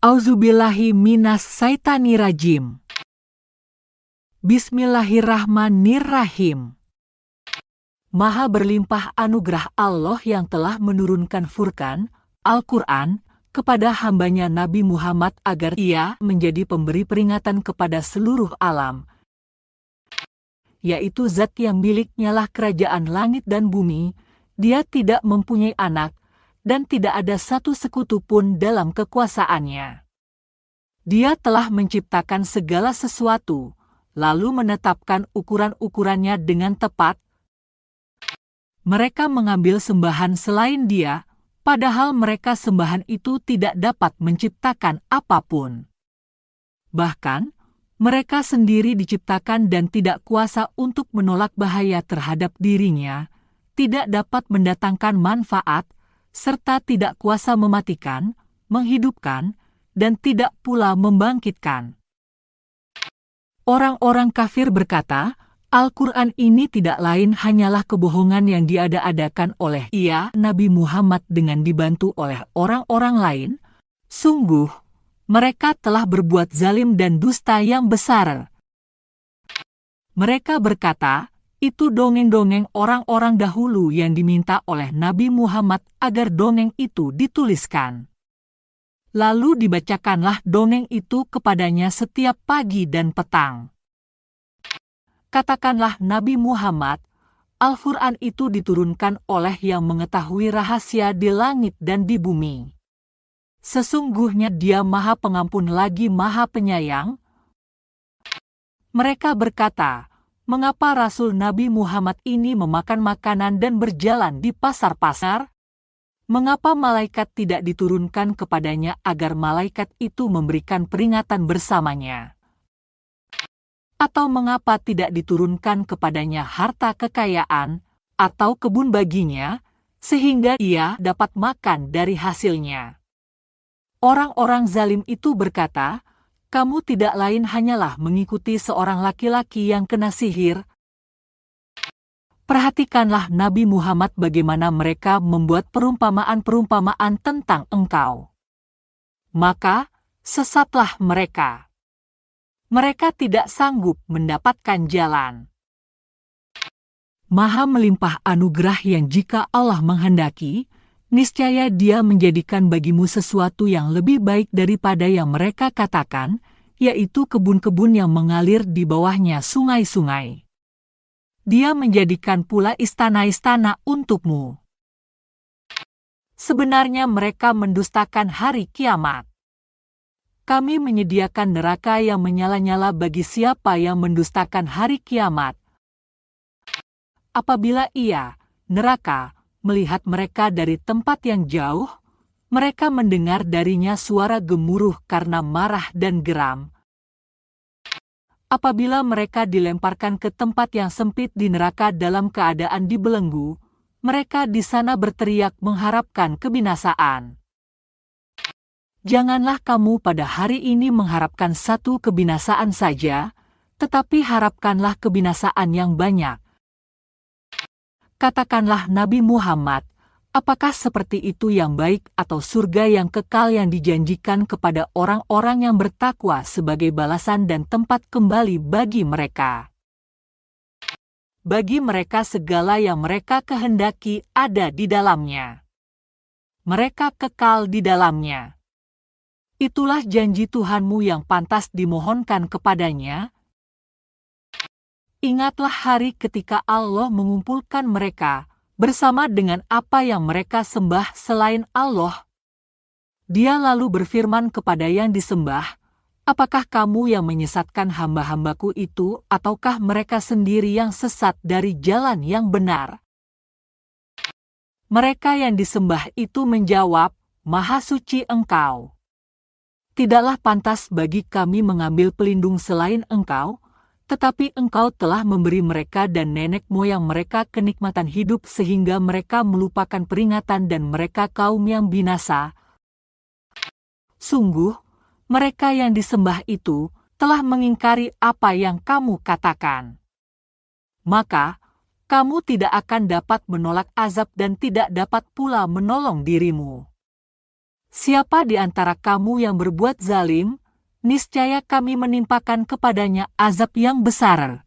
Auzubillahi minas syaitanirrajim. Bismillahirrahmanirrahim. Maha berlimpah anugerah Allah yang telah menurunkan Furqan, Al-Quran, kepada hambanya Nabi Muhammad agar ia menjadi pemberi peringatan kepada seluruh alam, yaitu zat yang miliknya lah kerajaan langit dan bumi. Dia tidak mempunyai anak, dan tidak ada satu sekutu pun dalam kekuasaannya. Dia telah menciptakan segala sesuatu, lalu menetapkan ukuran-ukurannya dengan tepat. Mereka mengambil sembahan selain Dia, padahal mereka sembahan itu tidak dapat menciptakan apapun. Bahkan, mereka sendiri diciptakan dan tidak kuasa untuk menolak bahaya terhadap dirinya, tidak dapat mendatangkan manfaat, serta tidak kuasa mematikan, menghidupkan, dan tidak pula membangkitkan. Orang-orang kafir berkata, Al-Quran ini tidak lain hanyalah kebohongan yang diada-adakan oleh ia, Nabi Muhammad, dengan dibantu oleh orang-orang lain. Sungguh, mereka telah berbuat zalim dan dusta yang besar. Mereka berkata, itu dongeng-dongeng orang-orang dahulu yang diminta oleh Nabi Muhammad agar dongeng itu dituliskan. Lalu dibacakanlah dongeng itu kepadanya setiap pagi dan petang. Katakanlah Nabi Muhammad, Al-Quran itu diturunkan oleh yang mengetahui rahasia di langit dan di bumi. Sesungguhnya Dia Maha Pengampun lagi Maha Penyayang. Mereka berkata, mengapa Rasul Nabi Muhammad ini memakan makanan dan berjalan di pasar-pasar? Mengapa malaikat tidak diturunkan kepadanya agar malaikat itu memberikan peringatan bersamanya? Atau mengapa tidak diturunkan kepadanya harta kekayaan atau kebun baginya, sehingga ia dapat makan dari hasilnya? Orang-orang zalim itu berkata, kamu tidak lain hanyalah mengikuti seorang laki-laki yang kena sihir. Perhatikanlah Nabi Muhammad bagaimana mereka membuat perumpamaan-perumpamaan tentang engkau. Maka, sesatlah mereka. Mereka tidak sanggup mendapatkan jalan. Maha melimpah anugerah yang jika Allah menghendaki, niscaya Dia menjadikan bagimu sesuatu yang lebih baik daripada yang mereka katakan, yaitu kebun-kebun yang mengalir di bawahnya sungai-sungai. Dia menjadikan pula istana-istana untukmu. Sebenarnya mereka mendustakan hari kiamat. Kami menyediakan neraka yang menyala-nyala bagi siapa yang mendustakan hari kiamat. Apabila ia, neraka, melihat mereka dari tempat yang jauh, mereka mendengar darinya suara gemuruh karena marah dan geram. Apabila mereka dilemparkan ke tempat yang sempit di neraka dalam keadaan dibelenggu, mereka di sana berteriak mengharapkan kebinasaan. Janganlah kamu pada hari ini mengharapkan satu kebinasaan saja, tetapi harapkanlah kebinasaan yang banyak. Katakanlah Nabi Muhammad, apakah seperti itu yang baik atau surga yang kekal yang dijanjikan kepada orang-orang yang bertakwa sebagai balasan dan tempat kembali bagi mereka? Bagi mereka segala yang mereka kehendaki ada di dalamnya. Mereka kekal di dalamnya. Itulah janji Tuhanmu yang pantas dimohonkan kepadanya. Ingatlah hari ketika Allah mengumpulkan mereka bersama dengan apa yang mereka sembah selain Allah. Dia lalu berfirman kepada yang disembah, apakah kamu yang menyesatkan hamba-hambaku itu, ataukah mereka sendiri yang sesat dari jalan yang benar? Mereka yang disembah itu menjawab, Maha suci Engkau. Tidaklah pantas bagi kami mengambil pelindung selain Engkau, tetapi Engkau telah memberi mereka dan nenek moyang mereka kenikmatan hidup sehingga mereka melupakan peringatan dan mereka kaum yang binasa. Sungguh, mereka yang disembah itu telah mengingkari apa yang kamu katakan. Maka, kamu tidak akan dapat menolak azab dan tidak dapat pula menolong dirimu. Siapa di antara kamu yang berbuat zalim, niscaya kami menimpakan kepadanya azab yang besar.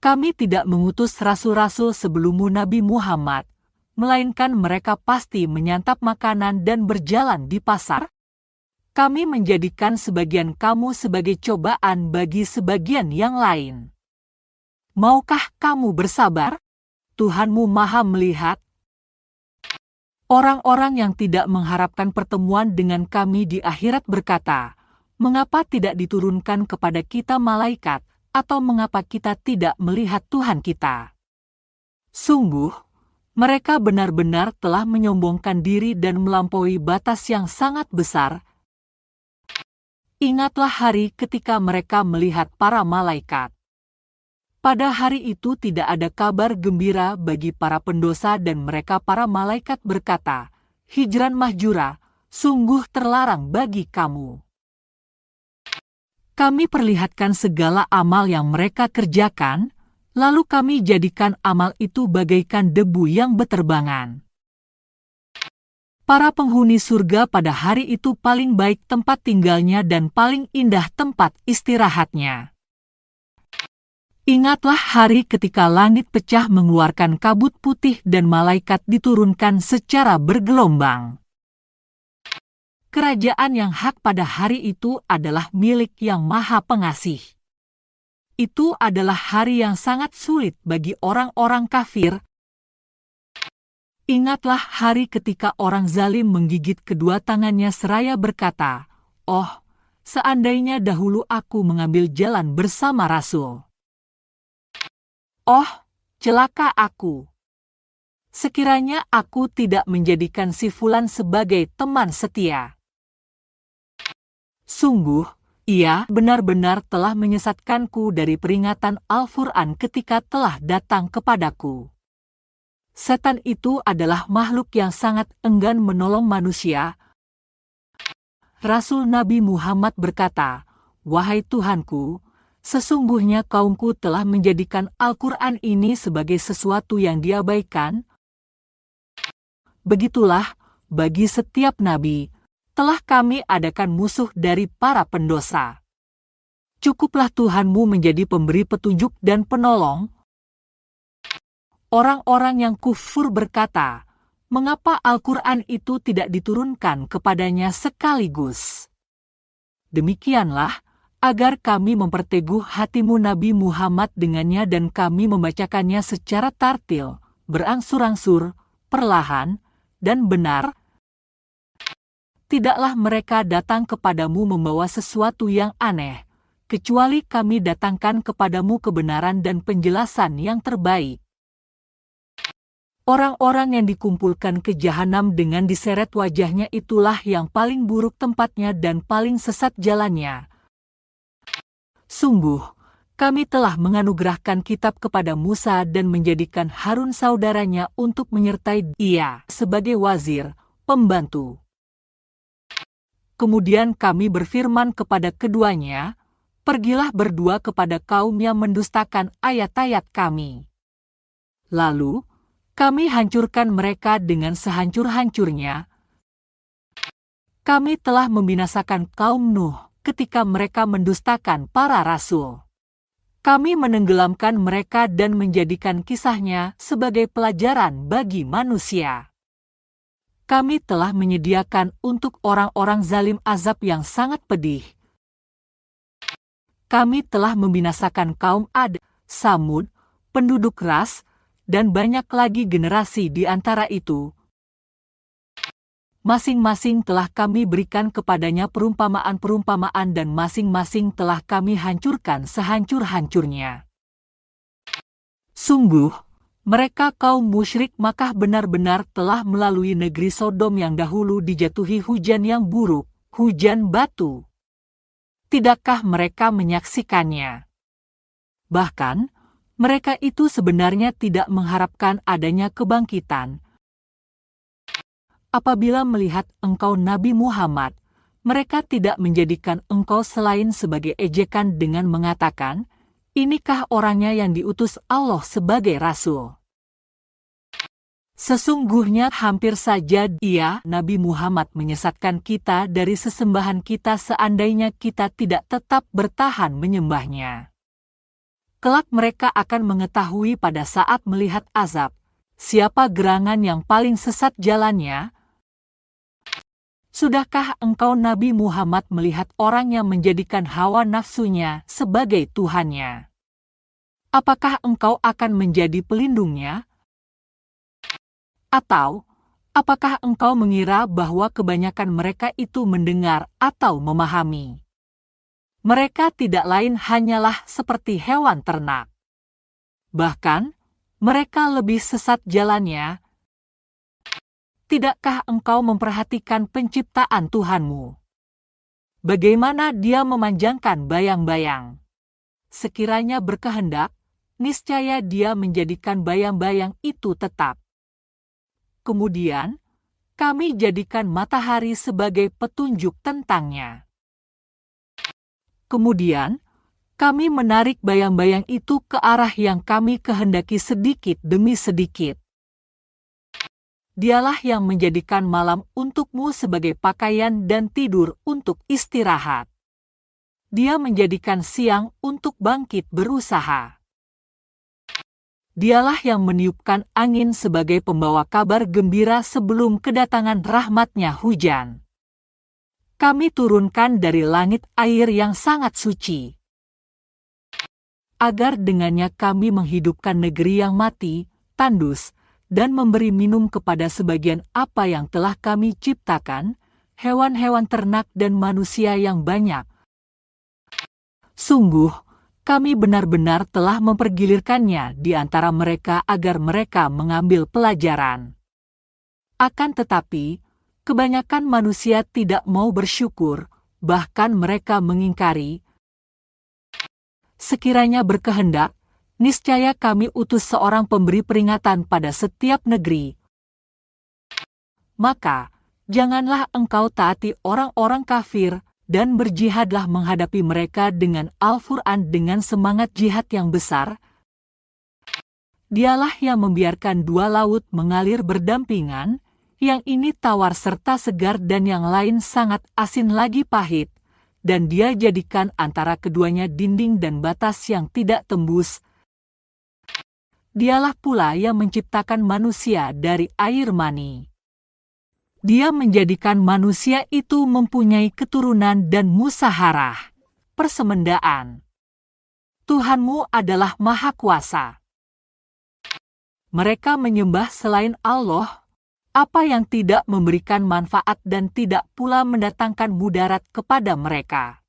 Kami tidak mengutus rasul-rasul sebelummu Nabi Muhammad, melainkan mereka pasti menyantap makanan dan berjalan di pasar. Kami menjadikan sebagian kamu sebagai cobaan bagi sebagian yang lain. Maukah kamu bersabar? Tuhanmu Maha melihat. Orang-orang yang tidak mengharapkan pertemuan dengan kami di akhirat berkata, mengapa tidak diturunkan kepada kita malaikat, atau mengapa kita tidak melihat Tuhan kita? Sungguh, mereka benar-benar telah menyombongkan diri dan melampaui batas yang sangat besar. Ingatlah hari ketika mereka melihat para malaikat. Pada hari itu tidak ada kabar gembira bagi para pendosa dan mereka para malaikat berkata, Hijran mahjura, sungguh terlarang bagi kamu. Kami perlihatkan segala amal yang mereka kerjakan, lalu kami jadikan amal itu bagaikan debu yang beterbangan. Para penghuni surga pada hari itu paling baik tempat tinggalnya dan paling indah tempat istirahatnya. Ingatlah hari ketika langit pecah mengeluarkan kabut putih dan malaikat diturunkan secara bergelombang. Kerajaan yang hak pada hari itu adalah milik Yang Maha Pengasih. Itu adalah hari yang sangat sulit bagi orang-orang kafir. Ingatlah hari ketika orang zalim menggigit kedua tangannya seraya berkata, "Oh, seandainya dahulu aku mengambil jalan bersama Rasul. Oh, celaka aku. Sekiranya aku tidak menjadikan si Fulan sebagai teman setia. Sungguh, ia benar-benar telah menyesatkanku dari peringatan Al-Quran ketika telah datang kepadaku." Setan itu adalah makhluk yang sangat enggan menolong manusia. Rasul Nabi Muhammad berkata, "Wahai Tuhanku, sesungguhnya kaumku telah menjadikan Al-Quran ini sebagai sesuatu yang diabaikan. Begitulah, bagi setiap nabi, telah kami adakan musuh dari para pendosa. Cukuplah Tuhanmu menjadi pemberi petunjuk dan penolong." Orang-orang yang kufur berkata, "Mengapa Al-Quran itu tidak diturunkan kepadanya sekaligus?" Demikianlah, agar kami memperteguh hatimu Nabi Muhammad dengannya dan kami membacakannya secara tartil, berangsur-angsur, perlahan, dan benar. Tidaklah mereka datang kepadamu membawa sesuatu yang aneh, kecuali kami datangkan kepadamu kebenaran dan penjelasan yang terbaik. Orang-orang yang dikumpulkan ke jahanam dengan diseret wajahnya itulah yang paling buruk tempatnya dan paling sesat jalannya. Sungguh, kami telah menganugerahkan kitab kepada Musa dan menjadikan Harun saudaranya untuk menyertai ia sebagai wazir, pembantu. Kemudian kami berfirman kepada keduanya, "Pergilah berdua kepada kaum yang mendustakan ayat-ayat kami." Lalu, kami hancurkan mereka dengan sehancur-hancurnya. Kami telah membinasakan kaum Nuh ketika mereka mendustakan para rasul. Kami menenggelamkan mereka dan menjadikan kisahnya sebagai pelajaran bagi manusia. Kami telah menyediakan untuk orang-orang zalim azab yang sangat pedih. Kami telah membinasakan kaum Ad, Samud, penduduk Ras, dan banyak lagi generasi di antara itu. Masing-masing telah kami berikan kepadanya perumpamaan-perumpamaan dan masing-masing telah kami hancurkan sehancur-hancurnya. Sungguh, mereka kaum musyrik Makkah benar-benar telah melalui negeri Sodom yang dahulu dijatuhi hujan yang buruk, hujan batu. Tidakkah mereka menyaksikannya? Bahkan, mereka itu sebenarnya tidak mengharapkan adanya kebangkitan. Apabila melihat engkau Nabi Muhammad, mereka tidak menjadikan engkau selain sebagai ejekan dengan mengatakan, "Inikah orangnya yang diutus Allah sebagai Rasul?" Sesungguhnya hampir saja Dia, Nabi Muhammad, menyesatkan kita dari sesembahan kita seandainya kita tidak tetap bertahan menyembahnya. Kelak mereka akan mengetahui pada saat melihat azab, siapa gerangan yang paling sesat jalannya. Sudahkah engkau Nabi Muhammad melihat orang yang menjadikan hawa nafsunya sebagai Tuhannya? Apakah engkau akan menjadi pelindungnya? Atau, apakah engkau mengira bahwa kebanyakan mereka itu mendengar atau memahami? Mereka tidak lain hanyalah seperti hewan ternak. Bahkan, mereka lebih sesat jalannya. Tidakkah engkau memperhatikan penciptaan Tuhanmu? Bagaimana Dia memanjangkan bayang-bayang? Sekiranya berkehendak, niscaya Dia menjadikan bayang-bayang itu tetap. Kemudian, kami jadikan matahari sebagai petunjuk tentangnya. Kemudian, kami menarik bayang-bayang itu ke arah yang kami kehendaki sedikit demi sedikit. Dialah yang menjadikan malam untukmu sebagai pakaian dan tidur untuk istirahat. Dia menjadikan siang untuk bangkit berusaha. Dialah yang meniupkan angin sebagai pembawa kabar gembira sebelum kedatangan rahmat-Nya hujan. Kami turunkan dari langit air yang sangat suci, agar dengannya kami menghidupkan negeri yang mati, tandus, dan memberi minum kepada sebagian apa yang telah kami ciptakan, hewan-hewan ternak dan manusia yang banyak. Sungguh, kami benar-benar telah mempergilirkannya di antara mereka agar mereka mengambil pelajaran. Akan tetapi, kebanyakan manusia tidak mau bersyukur, bahkan mereka mengingkari. Sekiranya berkehendak, niscaya kami utus seorang pemberi peringatan pada setiap negeri. Maka, janganlah engkau taati orang-orang kafir, dan berjihadlah menghadapi mereka dengan Al-Quran dengan semangat jihad yang besar. Dialah yang membiarkan dua laut mengalir berdampingan, yang ini tawar serta segar dan yang lain sangat asin lagi pahit, dan Dia jadikan antara keduanya dinding dan batas yang tidak tembus. Dialah pula yang menciptakan manusia dari air mani. Dia menjadikan manusia itu mempunyai keturunan dan musaharah, persemendaan. Tuhanmu adalah Maha Kuasa. Mereka menyembah selain Allah, apa yang tidak memberikan manfaat dan tidak pula mendatangkan mudarat kepada mereka.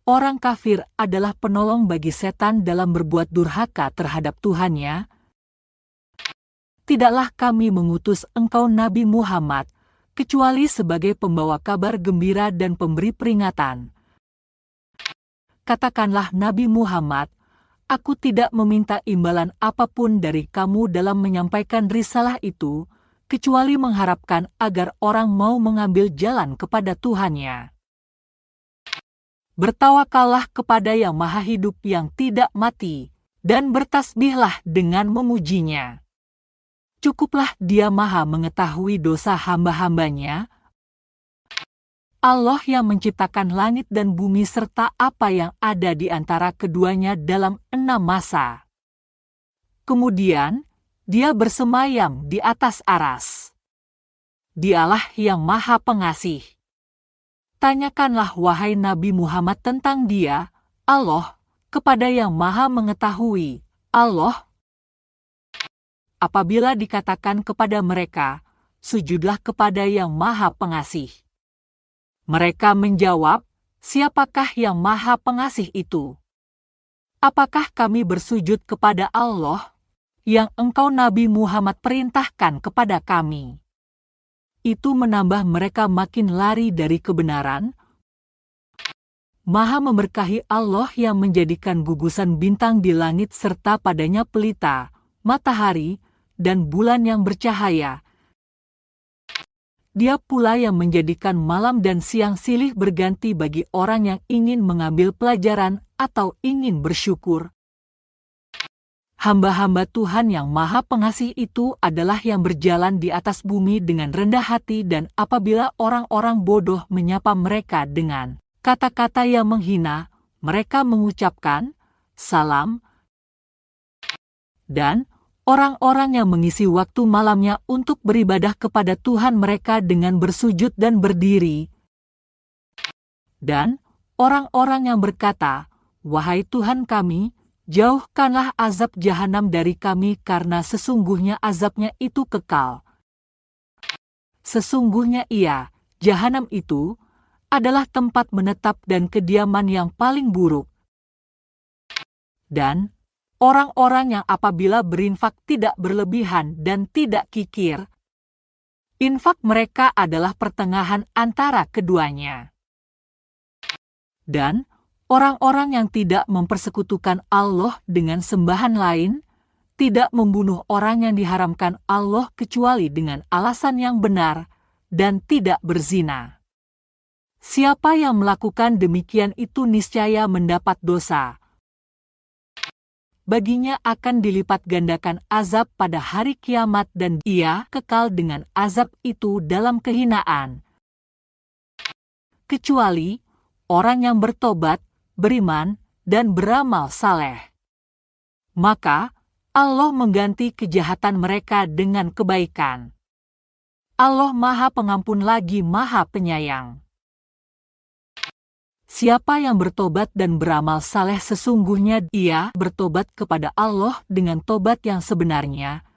Orang kafir adalah penolong bagi setan dalam berbuat durhaka terhadap Tuhannya. Tidaklah kami mengutus engkau Nabi Muhammad, kecuali sebagai pembawa kabar gembira dan pemberi peringatan. Katakanlah Nabi Muhammad, aku tidak meminta imbalan apapun dari kamu dalam menyampaikan risalah itu, kecuali mengharapkan agar orang mau mengambil jalan kepada Tuhannya. Bertawakallah kepada Yang Maha Hidup yang tidak mati, dan bertasbihlah dengan memujinya. Cukuplah Dia Maha mengetahui dosa hamba-hambanya. Allah yang menciptakan langit dan bumi serta apa yang ada di antara keduanya dalam 6 masa. Kemudian, Dia bersemayam di atas aras. Dialah yang Maha Pengasih. Tanyakanlah wahai Nabi Muhammad tentang Dia, Allah, kepada Yang Maha Mengetahui, Allah. Apabila dikatakan kepada mereka, sujudlah kepada Yang Maha Pengasih. Mereka menjawab, siapakah Yang Maha Pengasih itu? Apakah kami bersujud kepada Allah, yang engkau Nabi Muhammad perintahkan kepada kami? Itu menambah mereka makin lari dari kebenaran. Maha memberkahi Allah yang menjadikan gugusan bintang di langit serta padanya pelita, matahari, dan bulan yang bercahaya. Dia pula yang menjadikan malam dan siang silih berganti bagi orang yang ingin mengambil pelajaran atau ingin bersyukur. Hamba-hamba Tuhan yang Maha Pengasih itu adalah yang berjalan di atas bumi dengan rendah hati, dan apabila orang-orang bodoh menyapa mereka dengan kata-kata yang menghina, mereka mengucapkan salam. Dan orang-orang yang mengisi waktu malamnya untuk beribadah kepada Tuhan mereka dengan bersujud dan berdiri. Dan orang-orang yang berkata, "Wahai Tuhan kami, jauhkanlah azab jahanam dari kami, karena sesungguhnya azabnya itu kekal. Sesungguhnya jahanam itu, adalah tempat menetap dan kediaman yang paling buruk." Dan orang-orang yang apabila berinfak tidak berlebihan dan tidak kikir, infak mereka adalah pertengahan antara keduanya. Dan orang-orang yang tidak mempersekutukan Allah dengan sembahan lain, tidak membunuh orang yang diharamkan Allah kecuali dengan alasan yang benar, dan tidak berzina. Siapa yang melakukan demikian itu niscaya mendapat dosa. Baginya akan dilipat gandakan azab pada hari kiamat, dan ia kekal dengan azab itu dalam kehinaan. Kecuali orang yang bertobat, beriman, dan beramal saleh. Maka Allah mengganti kejahatan mereka dengan kebaikan. Allah Maha Pengampun lagi Maha Penyayang. Siapa yang bertobat dan beramal saleh, sesungguhnya ia bertobat kepada Allah dengan tobat yang sebenarnya.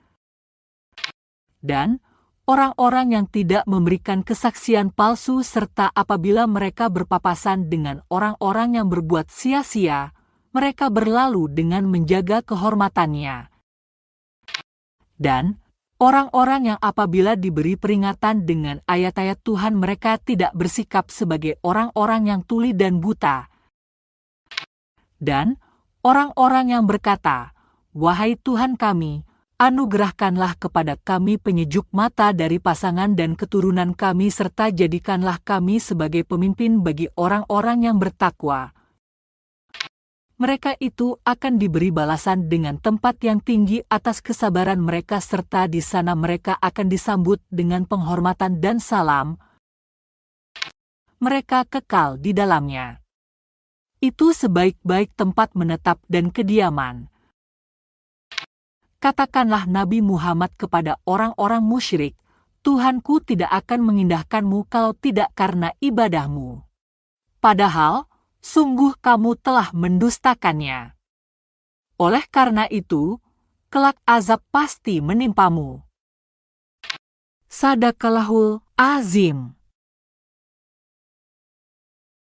Dan orang-orang yang tidak memberikan kesaksian palsu, serta apabila mereka berpapasan dengan orang-orang yang berbuat sia-sia, mereka berlalu dengan menjaga kehormatannya. Dan orang-orang yang apabila diberi peringatan dengan ayat-ayat Tuhan, mereka tidak bersikap sebagai orang-orang yang tuli dan buta. Dan orang-orang yang berkata, "Wahai Tuhan kami, anugerahkanlah kepada kami penyejuk mata dari pasangan dan keturunan kami, serta jadikanlah kami sebagai pemimpin bagi orang-orang yang bertakwa." Mereka itu akan diberi balasan dengan tempat yang tinggi atas kesabaran mereka, serta di sana mereka akan disambut dengan penghormatan dan salam. Mereka kekal di dalamnya. Itu sebaik-baik tempat menetap dan kediaman. Katakanlah Nabi Muhammad kepada orang-orang musyrik, "Tuhanku tidak akan mengindahkanmu kalau tidak karena ibadahmu. Padahal sungguh kamu telah mendustakannya. Oleh karena itu, kelak azab pasti menimpamu." Sadaqallahul Azim.